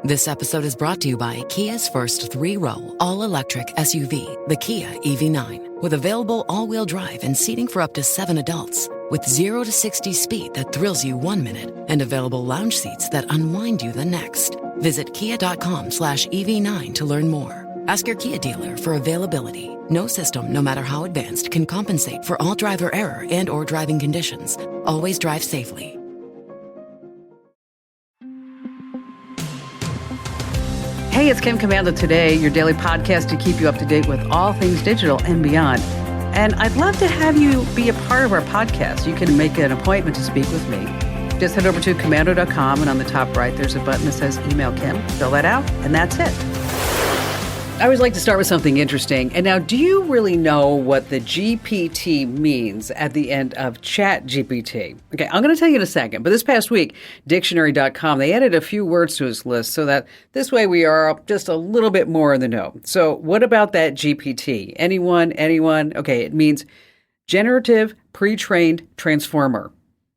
This episode is brought to you by Kia's first three-row, all-electric SUV, the Kia EV9, with available all-wheel drive and seating for up to 7 adults. With 0 to 60 speed that thrills you 1 minute and available lounge seats that unwind you the next. Visit kia.com/EV9 to learn more. Ask your Kia dealer for availability. No system, no matter how advanced, can compensate for all driver error and or driving conditions. Always drive safely. Hey, it's Kim Commando Today, your daily podcast to keep you up to date with all things digital and beyond. And I'd love to have you be a part of our podcast. You can make an appointment to speak with me. Just head over to commando.com, and on the top right, there's a button that says Email Kim. Fill that out, and that's it. I always like to start with something interesting. And now, do you really know what the GPT means at the end of Chat GPT? Okay, I'm going to tell you in a second. But this past week, dictionary.com, they added a few words to its list so that this way we are just a little bit more in the know. So what about that GPT? Anyone? Okay, it means generative pre-trained transformer.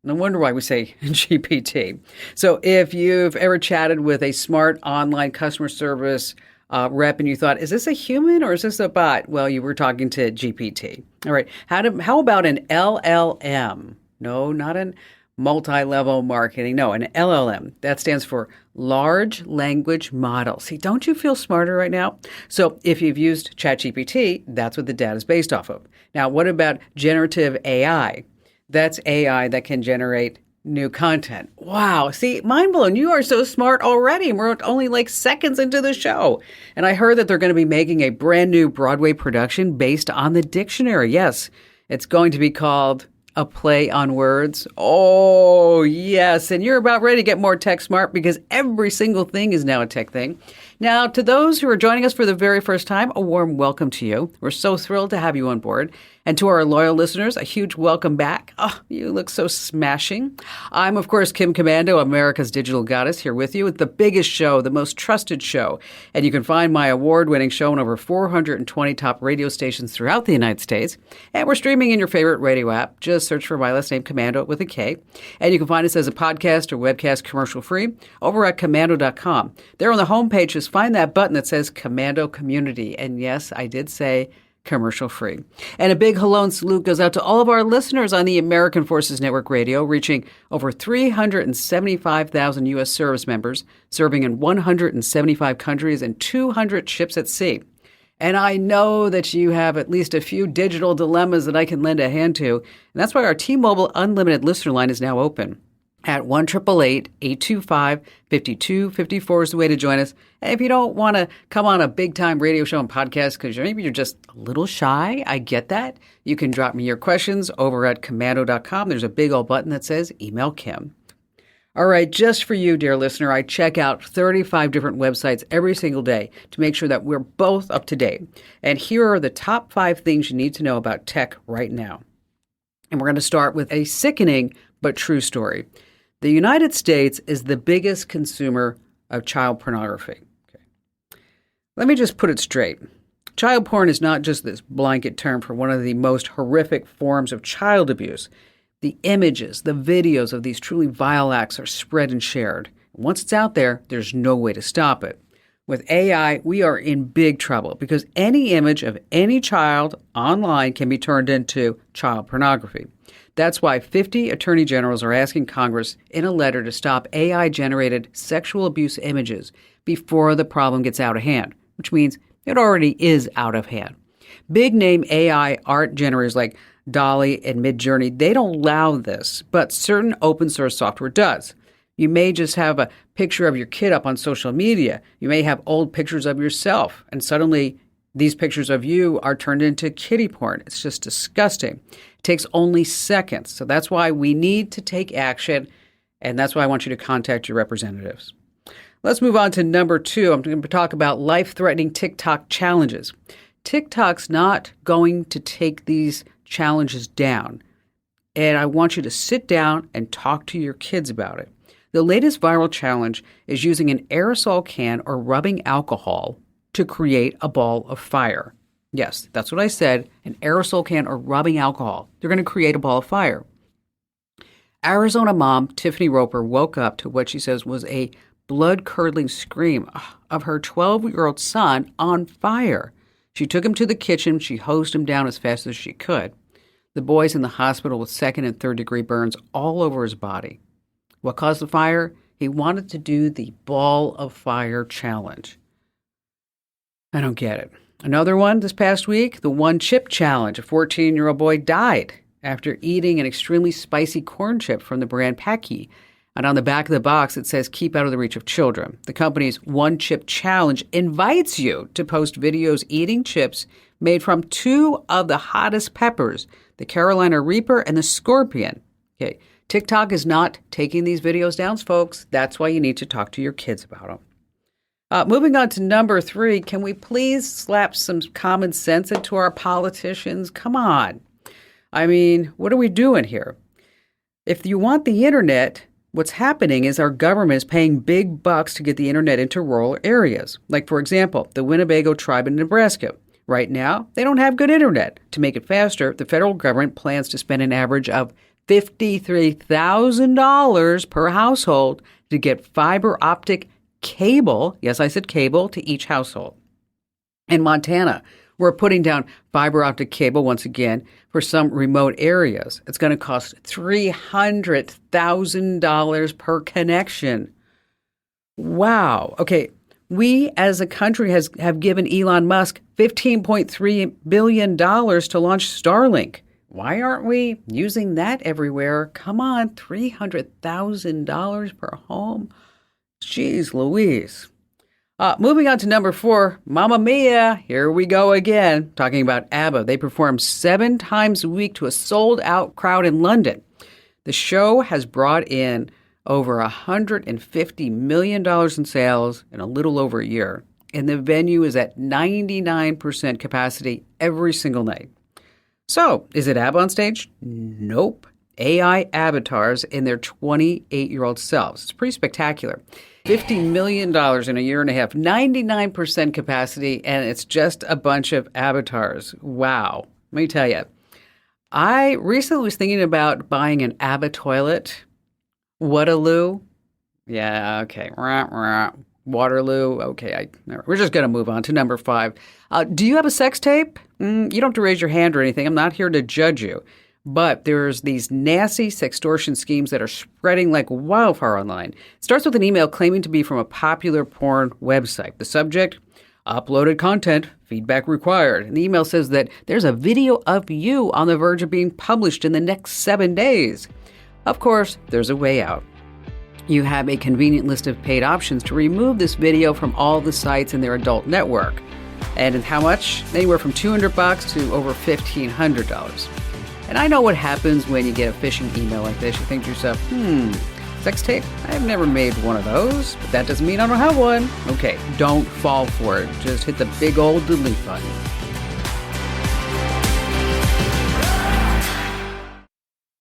No wonder why we say GPT. So if you've ever chatted with a smart online customer service rep and you thought, is this a human or is this a bot? Well, you were talking to GPT. All right. How about an LLM? No, not an multi-level marketing. No, an LLM. That stands for large language model. See, don't you feel smarter right now? So if you've used ChatGPT, that's what the data is based off of. Now, what about generative AI? That's AI that can generate new content. Wow. See, mind blown. You are so smart already. We're only like seconds into the show. And I heard that they're going to be making a brand new Broadway production based on the dictionary. Yes, it's going to be called A Play on Words. Oh, yes. And you're about ready to get more tech smart because every single thing is now a tech thing. Now, to those who are joining us for the very first time, a warm welcome to you. We're so thrilled to have you on board. And to our loyal listeners, a huge welcome back. Oh, you look so smashing. I'm, of course, Kim Commando, America's digital goddess, here with you with the biggest show, the most trusted show. And you can find my award-winning show on over 420 top radio stations throughout the United States. And we're streaming in your favorite radio app. Just search for my last name, Commando, with a K. And you can find us as a podcast or webcast commercial-free over at commando.com. There on the homepage, just find that button that says Commando Community. And yes, I did say commercial free. And a big hello and salute goes out to all of our listeners on the American Forces Network Radio, reaching over 375,000 U.S. service members, serving in 175 countries and 200 ships at sea. And I know that you have at least a few digital dilemmas that I can lend a hand to. And that's why our T-Mobile Unlimited listener line is now open. At 1-888-825-5254 is the way to join us. And if you don't want to come on a big-time radio show and podcast because maybe you're just a little shy, I get that. You can drop me your questions over at commando.com. There's a big old button that says Email Kim. All right, just for you, dear listener, I check out 35 different websites every single day to make sure that we're both up to date. And here are the top 5 things you need to know about tech right now. And we're going to start with a sickening but true story. The United States is the biggest consumer of child pornography. Okay. Let me just put it straight. Child porn is not just this blanket term for one of the most horrific forms of child abuse. The images, the videos of these truly vile acts are spread and shared. Once it's out there, there's no way to stop it. With AI, we are in big trouble because any image of any child online can be turned into child pornography. That's why 50 attorney generals are asking Congress in a letter to stop AI-generated sexual abuse images before the problem gets out of hand, which means it already is out of hand. Big-name AI art generators like DALL-E and Midjourney, they don't allow this, but certain open-source software does. You may just have a picture of your kid up on social media. You may have old pictures of yourself, and suddenly these pictures of you are turned into kiddie porn. It's just disgusting. It takes only seconds. So that's why we need to take action, and that's why I want you to contact your representatives. Let's move on to number 2. I'm going to talk about life-threatening TikTok challenges. TikTok's not going to take these challenges down, and I want you to sit down and talk to your kids about it. The latest viral challenge is using an aerosol can or rubbing alcohol to create a ball of fire. Yes, that's what I said, an aerosol can or rubbing alcohol. They're going to create a ball of fire. Arizona mom Tiffany Roper woke up to what she says was a blood-curdling scream of her 12-year-old son on fire. She took him to the kitchen. She hosed him down as fast as she could. The boy's in the hospital with second and third-degree burns all over his body. What caused the fire? He wanted to do the Ball of Fire challenge. I don't get it. Another one this past week, the One Chip Challenge. A 14-year-old boy died after eating an extremely spicy corn chip from the brand Paki. And on the back of the box, it says, keep out of the reach of children. The company's One Chip Challenge invites you to post videos eating chips made from two of the hottest peppers, the Carolina Reaper and the Scorpion. Okay, TikTok is not taking these videos down, folks. That's why you need to talk to your kids about them. Moving on to number 3, can we please slap some common sense into our politicians? Come on. I mean, what are we doing here? If you want the internet, what's happening is our government is paying big bucks to get the internet into rural areas. Like, for example, the Winnebago tribe in Nebraska. Right now, they don't have good internet. To make it faster, the federal government plans to spend an average of $53,000 per household to get fiber optic cable, yes, I said cable, to each household. In Montana, we're putting down fiber optic cable once again for some remote areas. It's going to cost $300,000 per connection. Wow. Okay, we as a country have given Elon Musk $15.3 billion to launch Starlink. Why aren't we using that everywhere? Come on, $300,000 per home. Jeez Louise. Moving on to number 4, Mamma Mia, here we go again, talking about ABBA. They perform 7 times a week to a sold-out crowd in London. The show has brought in over $150 million in sales in a little over a year, and the venue is at 99% capacity every single night. So, is it ABBA on stage? Nope. AI avatars in their 28-year-old selves. It's pretty spectacular. $50 million in a year and a half, 99% capacity, and it's just a bunch of avatars. Wow. Let me tell you, I recently was thinking about buying an ABBA toilet. Waterloo? Yeah, okay. Waterloo? Okay, we're just going to move on to number 5. Do you have a sex tape? You don't have to raise your hand or anything. I'm not here to judge you. But there's these nasty sextortion schemes that are spreading like wildfire online. It starts with an email claiming to be from a popular porn website. The subject, uploaded content, feedback required. And the email says that there's a video of you on the verge of being published in the next 7 days. Of course, there's a way out. You have a convenient list of paid options to remove this video from all the sites in their adult network. And how much? Anywhere from $200 to over $1,500. And I know what happens when you get a phishing email like this. You think to yourself, sex tape? I've never made one of those, but that doesn't mean I don't have one. Okay, don't fall for it. Just hit the big old delete button.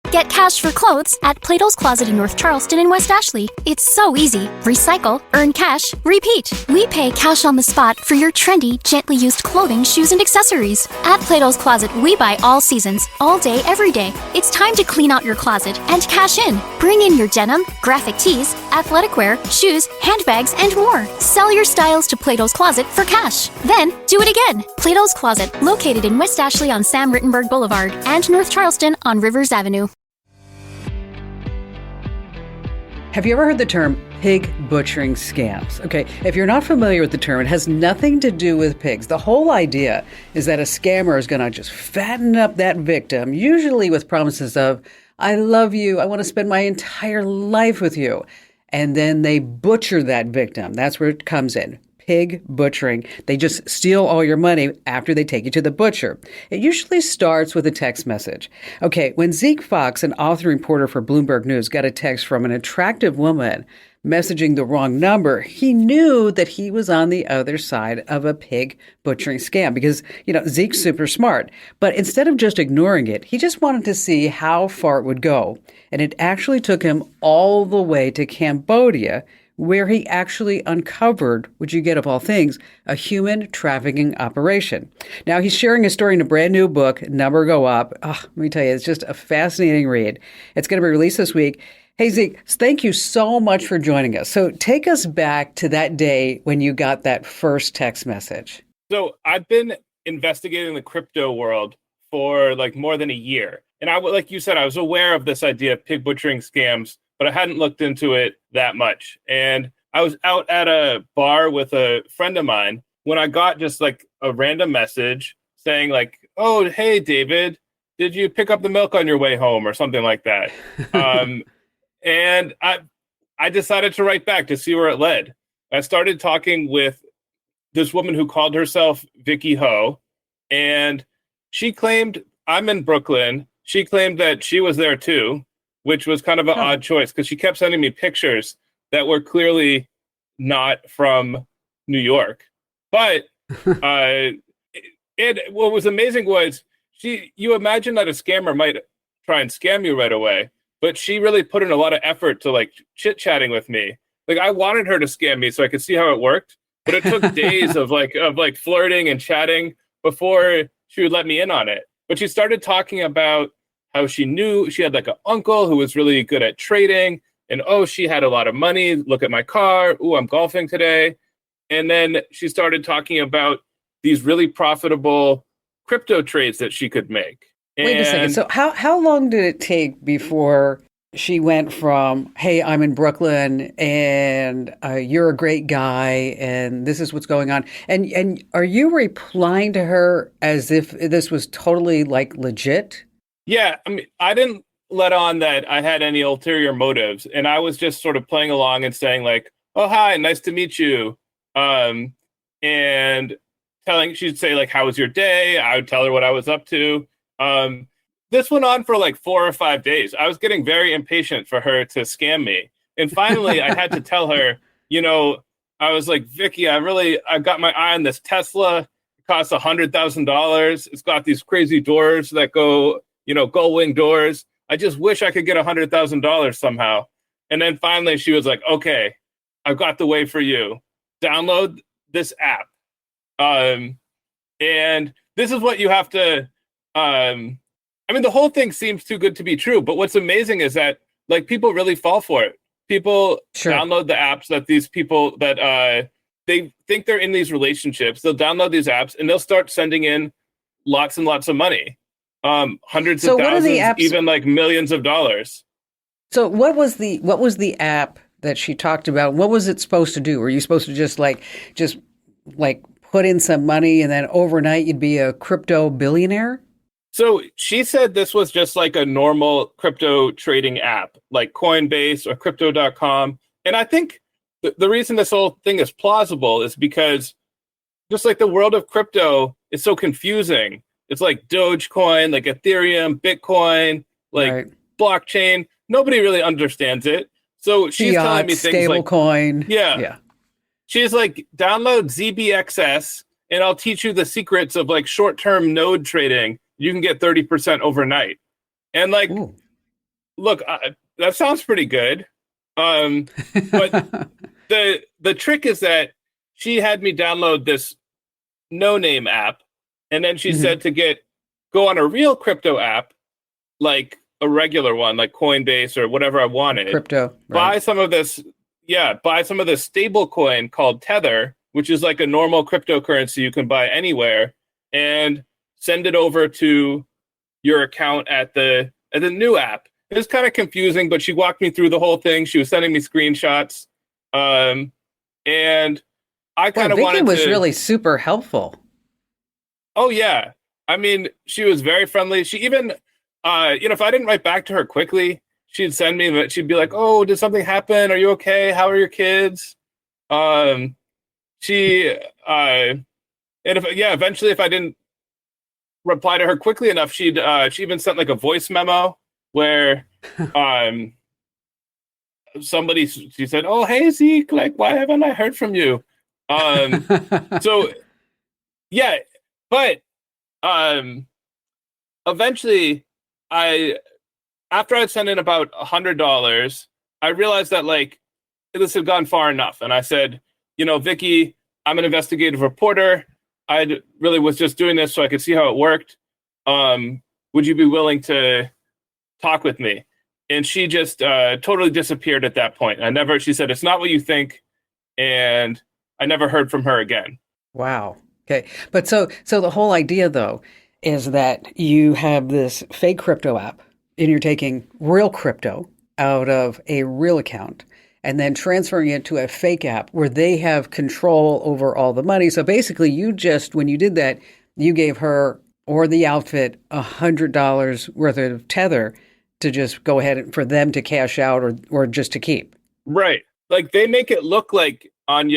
Get cash for clothes at Plato's Closet in North Charleston and West Ashley. It's so easy. Recycle, earn cash, repeat. We pay cash on the spot for your trendy, gently used clothing, shoes, and accessories. At Plato's Closet, we buy all seasons, all day, every day. It's time to clean out your closet and cash in. Bring in your denim, graphic tees, athletic wear, shoes, handbags, and more. Sell your styles to Plato's Closet for cash. Then, do it again. Plato's Closet, located in West Ashley on Sam Rittenberg Boulevard and North Charleston on Rivers Avenue. Have you ever heard the term pig butchering scams? Okay, if you're not familiar with the term, it has nothing to do with pigs. The whole idea is that a scammer is going to just fatten up that victim, usually with promises of, I love you, I want to spend my entire life with you. And then they butcher that victim. That's where it comes in. Pig butchering. They just steal all your money after they take you to the butcher. It usually starts with a text message. Okay, when Zeke Faux, an author reporter for Bloomberg News, got a text from an attractive woman messaging the wrong number, he knew that he was on the other side of a pig butchering scam because, Zeke's super smart. But instead of just ignoring it, he just wanted to see how far it would go. And it actually took him all the way to Cambodia, where he actually uncovered, would you get of all things, a human trafficking operation. Now, he's sharing his story in a brand new book, Number Go Up. Let me tell you, it's just a fascinating read. It's going to be released this week. Hey, Zeke, thank you so much for joining us. So take us back to that day when you got that first text message. So I've been investigating the crypto world for like more than a year. And like you said, I was aware of this idea of pig butchering scams, but I hadn't looked into it that much. And I was out at a bar with a friend of mine when I got just like a random message saying like, "Oh, hey, David, did you pick up the milk on your way home?" or something like that. And I decided to write back to see where it led. I started talking with this woman who called herself Zeke Faux, and she claimed I'm in Brooklyn. She claimed that she was there too, which was kind of an odd choice because she kept sending me pictures that were clearly not from New York. But what was amazing was you imagine that a scammer might try and scam you right away, but she really put in a lot of effort to like chit-chatting with me. Like I wanted her to scam me so I could see how it worked, but it took days of flirting and chatting before she would let me in on it. But she started talking about how she knew she had like an uncle who was really good at trading, and she had a lot of money. Look at my car. I'm golfing today. And then she started talking about these really profitable crypto trades that she could make. Wait a second. So how long did it take before she went from, "Hey, I'm in Brooklyn and you're a great guy and this is what's going on." And are you replying to her as if this was totally like legit? Yeah, I mean, I didn't let on that I had any ulterior motives, and I was just sort of playing along and saying like, "Oh, hi, nice to meet you." And she'd say like, "How was your day?" I would tell her what I was up to. This went on for like 4 or 5 days. I was getting very impatient for her to scam me. And finally, I had to tell her, I was like, "Vicky, I got my eye on this Tesla. It costs $100,000. It's got these crazy doors that go, gull wing doors. I just wish I could get $100,000 somehow." And then finally she was like, "Okay, I've got the way for you. Download this app." And this is what you have to, the whole thing seems too good to be true, but what's amazing is that like people really fall for it. People download the apps that these people that they think they're in these relationships. They'll download these apps and they'll start sending in lots and lots of money, hundreds of thousands, even like millions of dollars. So what was the app that she talked about? What was it supposed to do? Were you supposed to just put in some money and then overnight you'd be a crypto billionaire? So she said this was just like a normal crypto trading app, like Coinbase or crypto.com. And I think the reason this whole thing is plausible is because just like the world of crypto is so confusing. It's like Dogecoin, like Ethereum, Bitcoin, like blockchain. Nobody really understands it. So she's telling me things like stablecoin. Yeah. She's like, "Download ZBXS and I'll teach you the secrets of like short-term node trading. You can get 30% overnight." And like, look, that sounds pretty good. But the trick is that she had me download this no-name app, and then she said to go on a real crypto app, like a regular one, like Coinbase or whatever I wanted. Crypto. Buy some of this stable coin called Tether, which is like a normal cryptocurrency you can buy anywhere, and send it over to your account at the new app. It was kind of confusing, but she walked me through the whole thing. She was sending me screenshots. And I kind of wanted to... Vicky was really super helpful. Oh, yeah. I mean, she was very friendly. She even, if I didn't write back to her quickly, she'd send me, she'd be like, "Oh, did something happen? Are you okay? How are your kids?" Eventually, if I didn't reply to her quickly enough, she even sent like a voice memo where she said, "Oh, hey Zeke, like, why haven't I heard from you?" So yeah, but eventually after I sent in about $100, I realized that like this had gone far enough, and I said, "Vicky, I'm an investigative reporter. I really was just doing this so I could see how it worked. Would you be willing to talk with me?" And she just totally disappeared at that point. She said, it's not what you think. And I never heard from her again. Wow. Okay. But so the whole idea, though, is that you have this fake crypto app and you're taking real crypto out of a real account and then transferring it to a fake app where they have control over all the money. So basically, when you did that, you gave her or the outfit $100 worth of tether to just go ahead for them to cash out or just to keep. Right. Like they make it look like on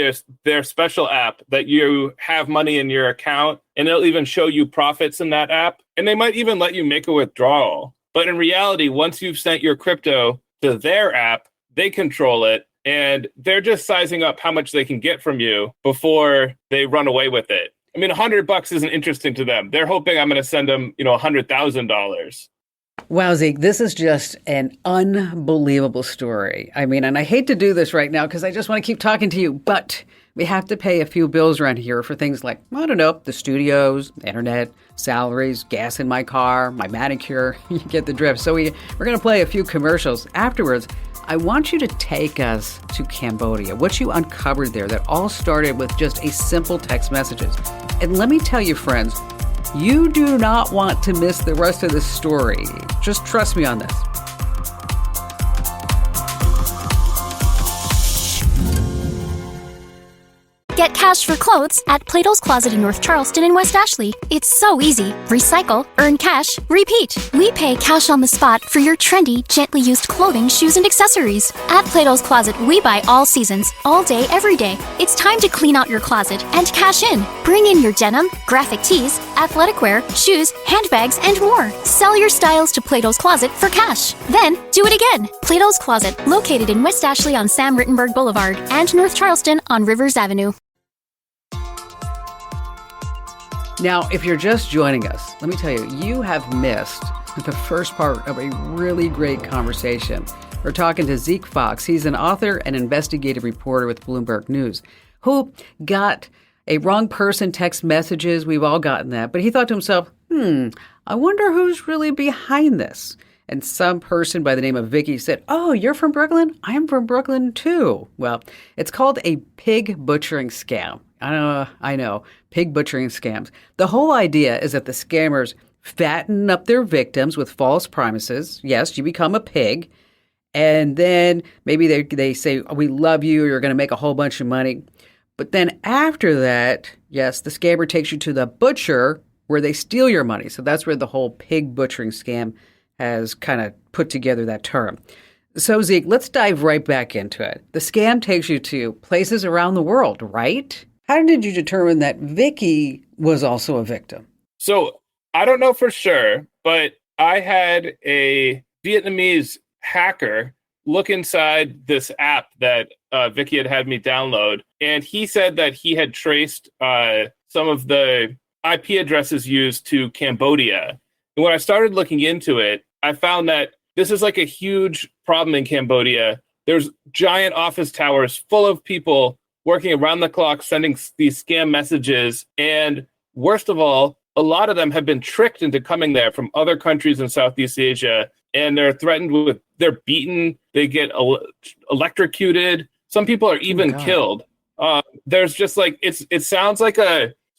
their special app that you have money in your account, and it'll even show you profits in that app. And they might even let you make a withdrawal. But in reality, once you've sent your crypto to their app, they control it, and they're just sizing up how much they can get from you before they run away with it. I mean, $100 isn't interesting to them. They're hoping I'm going to send them, $100,000. Wow, Zeke, this is just an unbelievable story. I mean, and I hate to do this right now because I just want to keep talking to you, but we have to pay a few bills around here for things like, I don't know, the studios, the internet, salaries, gas in my car, my manicure. You get the drift. So we're going to play a few commercials. Afterwards, I want you to take us to Cambodia, what you uncovered there that all started with just a simple text messages. And let me tell you, friends, you do not want to miss the rest of this story. Just trust me on this. Get cash for clothes at Plato's Closet in North Charleston and West Ashley. It's so easy. Recycle, earn cash, repeat. We pay cash on the spot for your trendy, gently used clothing, shoes, and accessories. At Plato's Closet, we buy all seasons, all day, every day. It's time to clean out your closet and cash in. Bring in your denim, graphic tees, athletic wear, shoes, handbags, and more. Sell your styles to Plato's Closet for cash. Then, do it again. Plato's Closet, located in West Ashley on Sam Rittenberg Boulevard and North Charleston on Rivers Avenue. Now, if you're just joining us, let me tell you, you have missed the first part of a really great conversation. We're talking to Zeke Faux. He's an author and investigative reporter with Bloomberg News who got a wrong person text messages. We've all gotten that. But he thought to himself, I wonder who's really behind this. And some person by the name of Vicky said, oh, you're from Brooklyn? I'm from Brooklyn too. Well, it's called a pig butchering scam. I know, pig butchering scams. The whole idea is that the scammers fatten up their victims with false promises. Yes, you become a pig. And then maybe they say, we love you, you're going to make a whole bunch of money. But then after that, yes, the scammer takes you to the butcher where they steal your money. So that's where the whole pig butchering scam has kind of put together that term. So Zeke, let's dive right back into it. The scam takes you to places around the world, right? How did you determine that Vicky was also a victim? So I don't know for sure, but I had a Vietnamese hacker look inside this app that Vicky had me download. And he said that he had traced some of the IP addresses used to Cambodia. And when I started looking into it, I found that this is like a huge problem in Cambodia. There's giant office towers full of people working around the clock, sending these scam messages. And worst of all, a lot of them have been tricked into coming there from other countries in Southeast Asia. And they're threatened with, they're beaten, they get electrocuted. Some people are even killed. There's just like, it sounds like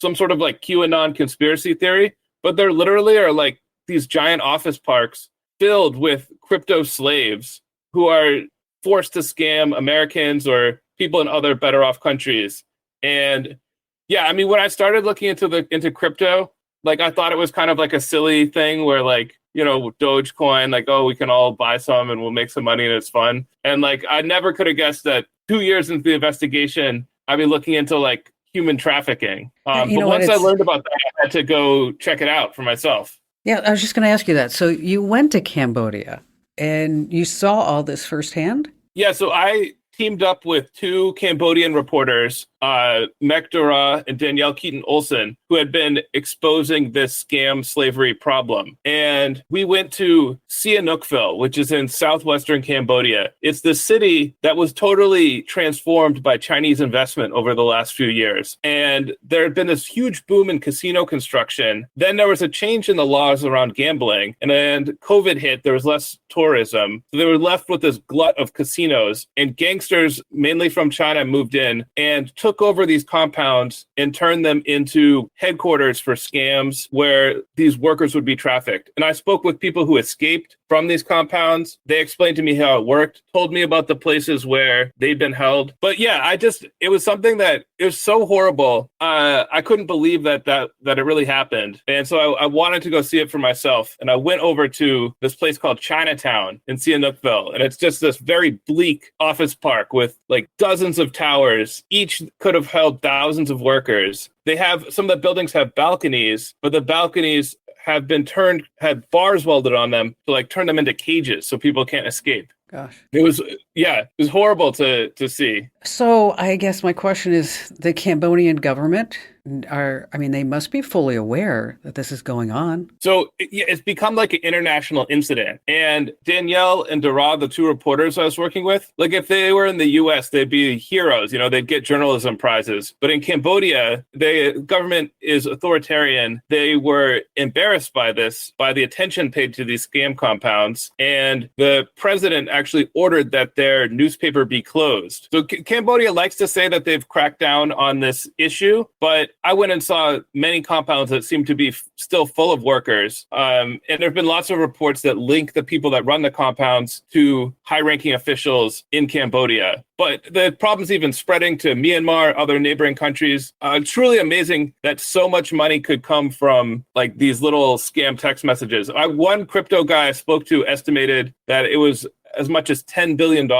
some sort of like QAnon conspiracy theory, but there literally are like these giant office parks filled with crypto slaves who are forced to scam Americans or people in other better off countries. And yeah, I mean, when I started looking into crypto, like I thought it was kind of like a silly thing where like, Dogecoin, like, oh, we can all buy some and we'll make some money and it's fun. And like, I never could have guessed that 2 years into the investigation, I'd be looking into like human trafficking. But once I learned about that, I had to go check it out for myself. Yeah, I was just going to ask you that. So you went to Cambodia and you saw all this firsthand? Yeah, so I teamed up with two Cambodian reporters, Mek Dura and Danielle Keaton-Olsen, who had been exposing this scam slavery problem. And we went to Sihanoukville, which is in southwestern Cambodia. It's the city that was totally transformed by Chinese investment over the last few years. And there had been this huge boom in casino construction. Then there was a change in the laws around gambling. And then COVID hit, there was less tourism. So they were left with this glut of casinos. And gangsters, mainly from China, moved in and took over these compounds and turned them into headquarters for scams where these workers would be trafficked. And I spoke with people who escaped from these compounds. They explained to me how it worked, told me about the places where they'd been held. But yeah, it was something that it was so horrible. I couldn't believe that it really happened. And so I wanted to go see it for myself. And I went over to this place called Chinatown in Sihanoukville. And it's just this very bleak office park with like dozens of towers. Each could have held thousands of workers. Some of the buildings have balconies, but the balconies had bars welded on them to like turn them into cages so people can't escape. Gosh. It was horrible to see. So I guess my question is, the Cambodian government they must be fully aware that this is going on. So it's become like an international incident. And Danielle and Dara, the two reporters I was working with, like if they were in the US, they'd be heroes, they'd get journalism prizes. But in Cambodia, the government is authoritarian. They were embarrassed by the attention paid to these scam compounds. And the president actually ordered that their newspaper be closed. So Cambodia likes to say that they've cracked down on this issue, but I went and saw many compounds that seem to be still full of workers. And there have been lots of reports that link the people that run the compounds to high-ranking officials in Cambodia. But the problem's even spreading to Myanmar, other neighboring countries. It's truly amazing that so much money could come from like these little scam text messages. One crypto guy I spoke to estimated that it was as much as $10 billion.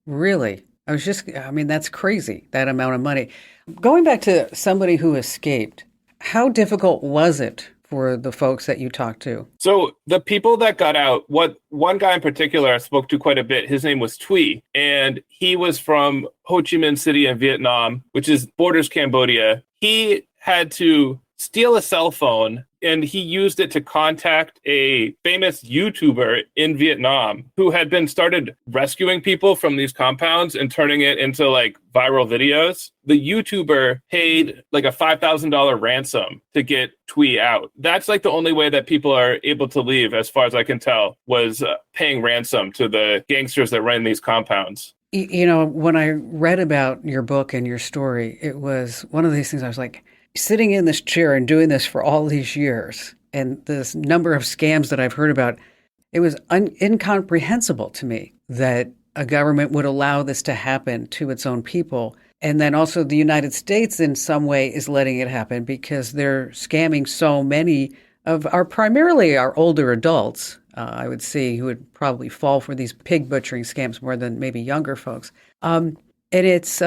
Really? That's crazy, that amount of money. Going back to somebody who escaped, how difficult was it for the folks that you talked to? So the people that got out, one guy in particular I spoke to quite a bit, his name was Thuy, and he was from Ho Chi Minh City in Vietnam, which borders Cambodia. He had to steal a cell phone, and he used it to contact a famous YouTuber in Vietnam who had started rescuing people from these compounds and turning it into like viral videos. The YouTuber paid like a $5,000 ransom to get Thuy out. That's like the only way that people are able to leave, as far as I can tell, was paying ransom to the gangsters that run these compounds. When I read about your book and your story, it was one of these things I was like, sitting in this chair and doing this for all these years, and this number of scams that I've heard about, it was incomprehensible to me that a government would allow this to happen to its own people. And then also the United States in some way is letting it happen because they're scamming so many of primarily our older adults, I would see, who would probably fall for these pig butchering scams more than maybe younger folks. And it's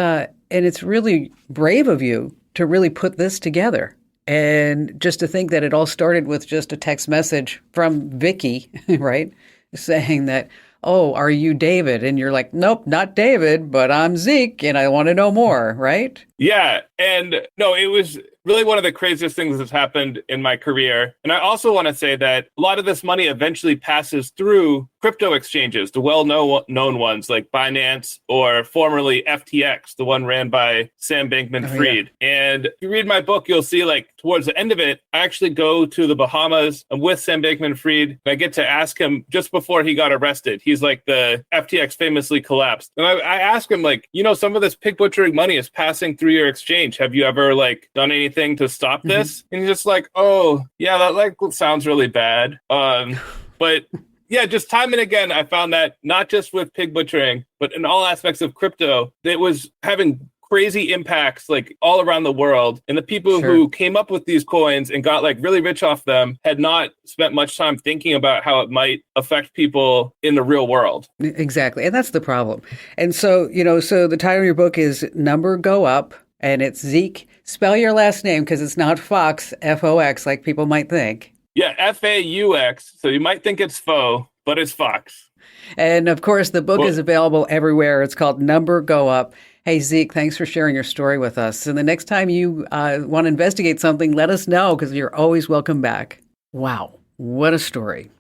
really brave of you to really put this together. And just to think that it all started with just a text message from Vicky, right? Saying that, oh, are you David? And you're like, nope, not David, but I'm Zeke and I want to know more, right? Yeah. And no, it was really one of the craziest things that's happened in my career. And I also want to say that a lot of this money eventually passes through crypto exchanges, the well-known ones like Binance or formerly FTX, the one ran by Sam Bankman-Fried. Oh, yeah. And if you read my book, you'll see like towards the end of it, I actually go to the Bahamas. I'm with Sam Bankman-Fried. And I get to ask him just before he got arrested. He's like, the FTX famously collapsed. And I ask him like, some of this pig butchering money is passing through your exchange. Have you ever like done anything to stop this? And he's just like, oh yeah, that like sounds really bad. But yeah, just time and again, I found that not just with pig butchering, but in all aspects of crypto, it was having crazy impacts like all around the world. And the people who came up with these coins and got like really rich off them had not spent much time thinking about how it might affect people in the real world. Exactly. And that's the problem. And so, so the title of your book is Number Go Up, and it's Zeke. Spell your last name because it's not Fox, F-O-X, like people might think. Yeah, F-A-U-X. So you might think it's Faux, but it's Fox. And of course, the book is available everywhere. It's called Number Go Up. Hey, Zeke, thanks for sharing your story with us. And the next time you want to investigate something, let us know because you're always welcome back. Wow, what a story.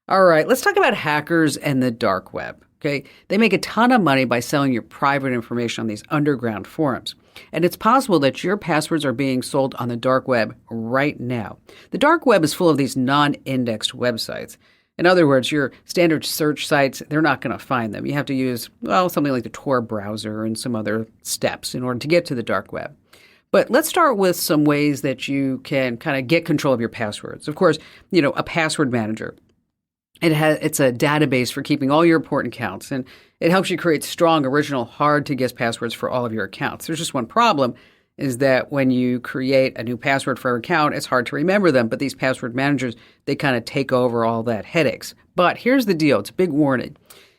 All right, let's talk about hackers and the dark web. Okay, they make a ton of money by selling your private information on these underground forums. And it's possible that your passwords are being sold on the dark web right now. The dark web is full of these non-indexed websites. In other words, your standard search sites, they're not going to find them. You have to use, something like the Tor browser and some other steps in order to get to the dark web. But let's start with some ways that you can kind of get control of your passwords. Of course, a password manager. It's a database for keeping all your important accounts, and it helps you create strong, original, hard-to-guess passwords for all of your accounts. There's just one problem, is that when you create a new password for an account, it's hard to remember them, but these password managers, they kind of take over all that headaches. But here's the deal. It's a big warning.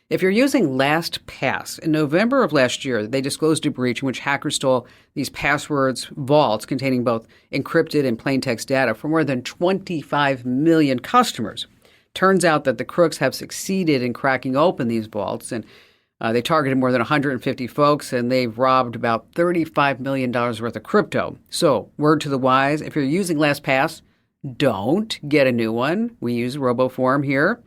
If you're using LastPass, in November of last year, they disclosed a breach in which hackers stole these passwords vaults containing both encrypted and plain text data for more than 25 million customers. Turns out that the crooks have succeeded in cracking open these vaults, and they targeted more than 150 folks, and they've robbed about $35 million worth of crypto. So, word to the wise, if you're using LastPass, don't get a new one. We use RoboForm here.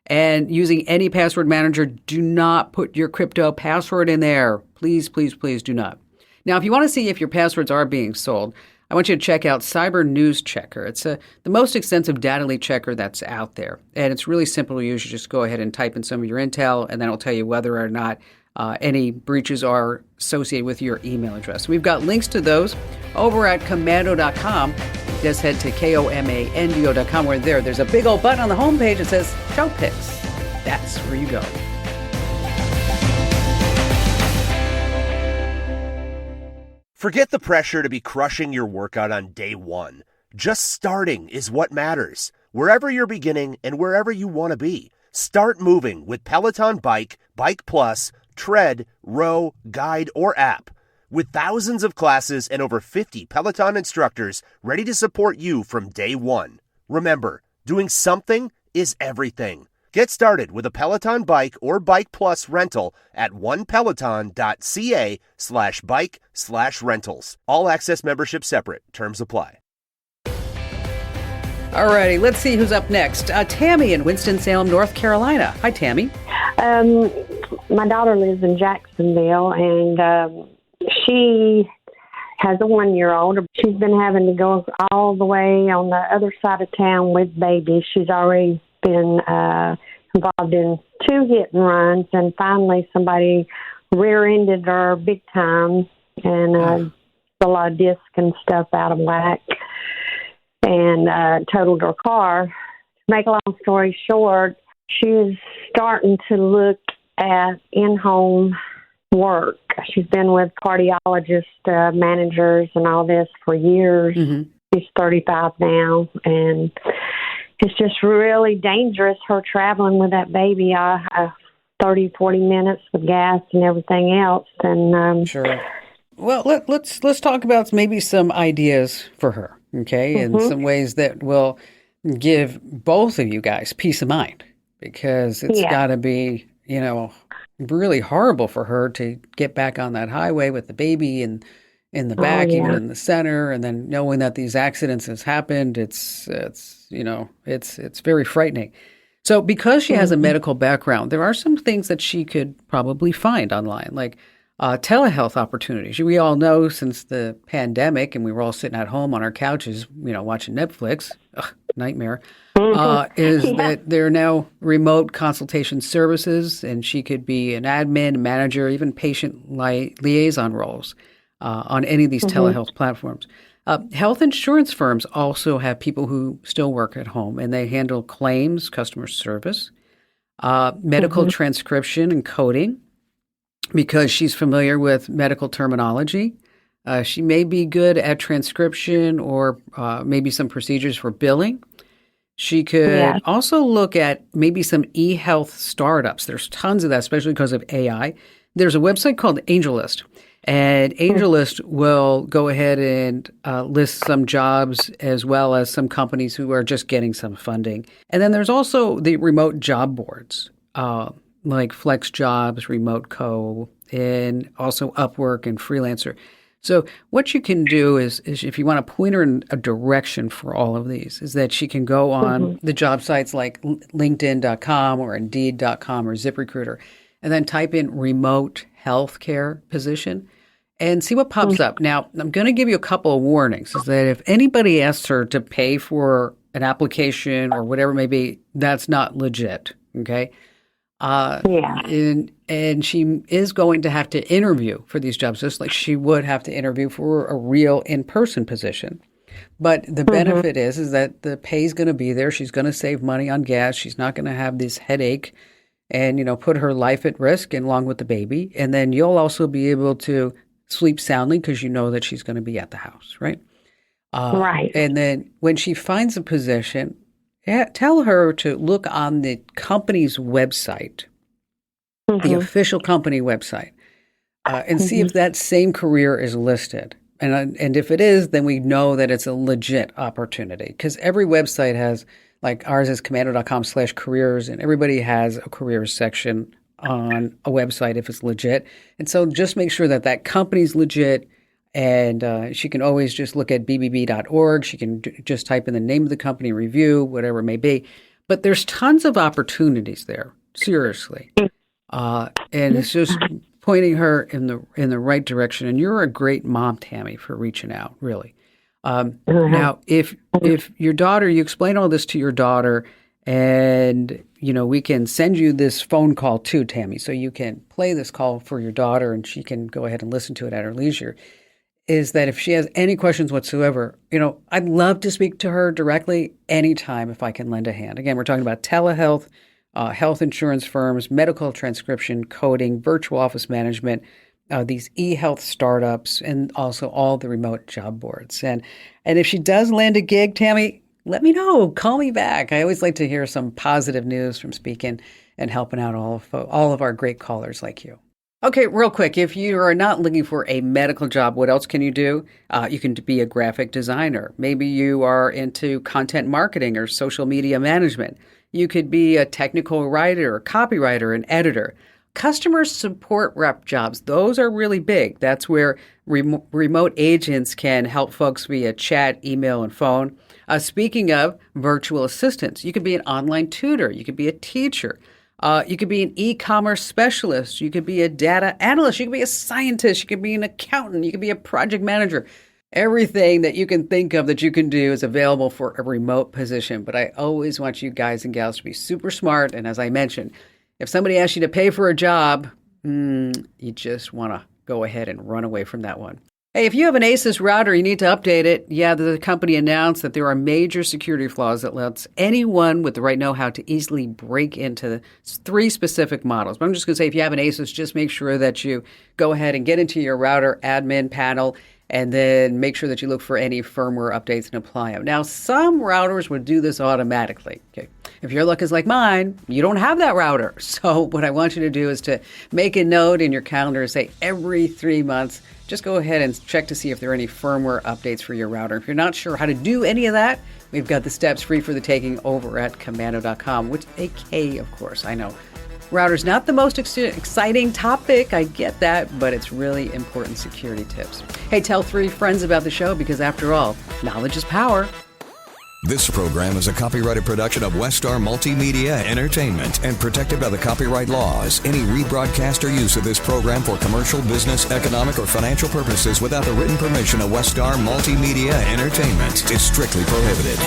And using any password manager, do not put your crypto password in there. Please, please, please do not. Now, if you want to see if your passwords are being sold, I want you to check out Cyber News Checker. It's the most extensive data leak checker that's out there. And it's really simple to use. You just go ahead and type in some of your intel, and then it'll tell you whether or not any breaches are associated with your email address. We've got links to those over at komando.com. Just head to komando.com where there's a big old button on the homepage that says Show Picks. That's where you go. Forget the pressure to be crushing your workout on day one. Just starting is what matters. Wherever you're beginning and wherever you want to be, start moving with Peloton Bike, Bike Plus, Tread, Row, Guide, or app. With thousands of classes and over 50 Peloton instructors ready to support you from day one. Remember, doing something is everything. Get started with a Peloton Bike or Bike Plus rental at onepeloton.ca/bike/rentals. All access membership separate. Terms apply. All righty, let's see who's up next. Tammy in Winston-Salem, North Carolina. Hi, Tammy. My daughter lives in Jacksonville, and she has a 1-year-old. She's been having to go all the way on the other side of town with babies. She's already been involved in 2 hit and runs, and finally somebody rear-ended her big time, and a lot of disc and stuff out of whack, and totaled her car. To make a long story short, she's starting to look at in-home work. She's been with cardiologist managers and all this for years. Mm-hmm. She's 35 now, and it's just really dangerous, her traveling with that baby 30, 40 minutes with gas and everything else. And sure. Well, let's talk about maybe some ideas for her, okay, and some ways that will give both of you guys peace of mind, because it's got to be, really horrible for her to get back on that highway with the baby and in the back, even in the center, and then knowing that these accidents has happened, it's very frightening. So because she has a medical background, there are some things that she could probably find online, like telehealth opportunities. We all know since the pandemic, and we were all sitting at home on our couches, watching Netflix, nightmare, that there are now remote consultation services, and she could be an admin, manager, even patient liaison roles on any of these telehealth platforms. Health insurance firms also have people who still work at home, and they handle claims, customer service, medical transcription and coding, because she's familiar with medical terminology. She may be good at transcription or maybe some procedures for billing. She could also look at maybe some e-health startups. There's tons of that, especially because of AI. There's a website called AngelList, and AngelList will go ahead and list some jobs as well as some companies who are just getting some funding. And then there's also the remote job boards. like Flex Jobs, Remote Co., and also Upwork and Freelancer. So what you can do is if you want to point her in a direction for all of these, is that she can go on the job sites like LinkedIn.com or Indeed.com or ZipRecruiter, and then type in remote healthcare position and see what pops up. Now, I'm going to give you a couple of warnings, is that if anybody asks her to pay for an application or whatever it may be, that's not legit, okay? And she is going to have to interview for these jobs, just like she would have to interview for a real in-person position. But the benefit is that the pay is going to be there. She's going to save money on gas. She's not going to have this headache and, put her life at risk and along with the baby. And then you'll also be able to sleep soundly because you know that she's going to be at the house, right? Right. And then when she finds a position, tell her to look on the company's website, the official company website, and see if that same career is listed. And if it is, then we know that it's a legit opportunity, because every website has, like ours is commando.com/careers, and everybody has a careers section on a website if it's legit. And so just make sure that that company's legit. And she can always just look at bbb.org. She can just type in the name of the company, review, whatever it may be. But there's tons of opportunities there, seriously. And it's just pointing her in the right direction. And you're a great mom, Tammy, for reaching out, really. Now, if your daughter, you explain all this to your daughter, and we can send you this phone call too, Tammy, so you can play this call for your daughter, and she can go ahead and listen to it at her leisure. Is that if she has any questions whatsoever, I'd love to speak to her directly anytime if I can lend a hand. Again, we're talking about telehealth, health insurance firms, medical transcription, coding, virtual office management, these e-health startups, and also all the remote job boards. And if she does land a gig, Tammy, let me know. Call me back. I always like to hear some positive news from speaking and helping out all of our great callers like you. Okay, real quick, if you are not looking for a medical job, what else can you do? You can be a graphic designer. Maybe you are into content marketing or social media management. You could be a technical writer, a copywriter, an editor. Customer support rep jobs, those are really big. That's where remote agents can help folks via chat, email, and phone. Speaking of virtual assistants, you could be an online tutor. You could be a teacher. You could be an e-commerce specialist. You could be a data analyst. You could be a scientist. You could be an accountant. You could be a project manager. Everything that you can think of that you can do is available for a remote position. But I always want you guys and gals to be super smart. And as I mentioned, if somebody asks you to pay for a job, you just want to go ahead and run away from that one. Hey, if you have an ASUS router, you need to update it. Yeah, the company announced that there are major security flaws that lets anyone with the right know-how to easily break into 3 specific models. But I'm just going to say, if you have an ASUS, just make sure that you go ahead and get into your router admin panel and then make sure that you look for any firmware updates and apply them. Now, some routers would do this automatically. Okay. If your luck is like mine, you don't have that router. So what I want you to do is to make a note in your calendar, say every 3 months, just go ahead and check to see if there are any firmware updates for your router. If you're not sure how to do any of that, we've got the steps free for the taking over at commando.com, with a K, of course. I know router's not the most exciting topic, I get that, but it's really important security tips. Hey, tell 3 friends about the show, because after all, knowledge is power. This program is a copyrighted production of Westar Multimedia Entertainment and protected by the copyright laws. Any rebroadcast or use of this program for commercial, business, economic, or financial purposes without the written permission of Westar Multimedia Entertainment is strictly prohibited.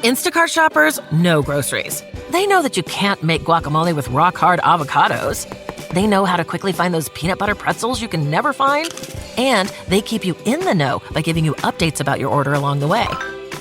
Instacart shoppers know groceries. They know that you can't make guacamole with rock-hard avocados. They know how to quickly find those peanut butter pretzels you can never find. And they keep you in the know by giving you updates about your order along the way.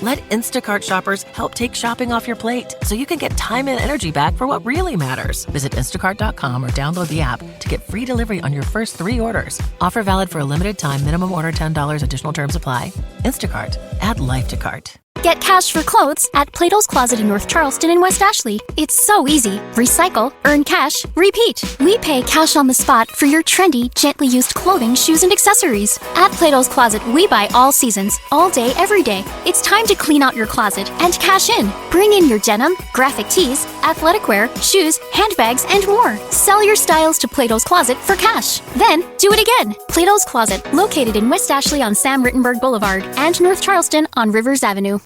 Let Instacart shoppers help take shopping off your plate so you can get time and energy back for what really matters. Visit instacart.com or download the app to get free delivery on your first 3 orders. Offer valid for a limited time. Minimum order $10. Additional terms apply. Instacart. Add life to cart. Get cash for clothes at Plato's Closet in North Charleston and West Ashley. It's so easy. Recycle, earn cash, repeat. We pay cash on the spot for your trendy, gently used clothing, shoes, and accessories. At Plato's Closet, we buy all seasons, all day, every day. It's time to clean out your closet and cash in. Bring in your denim, graphic tees, athletic wear, shoes, handbags, and more. Sell your styles to Plato's Closet for cash. Then, do it again. Plato's Closet, located in West Ashley on Sam Rittenberg Boulevard and North Charleston on Rivers Avenue.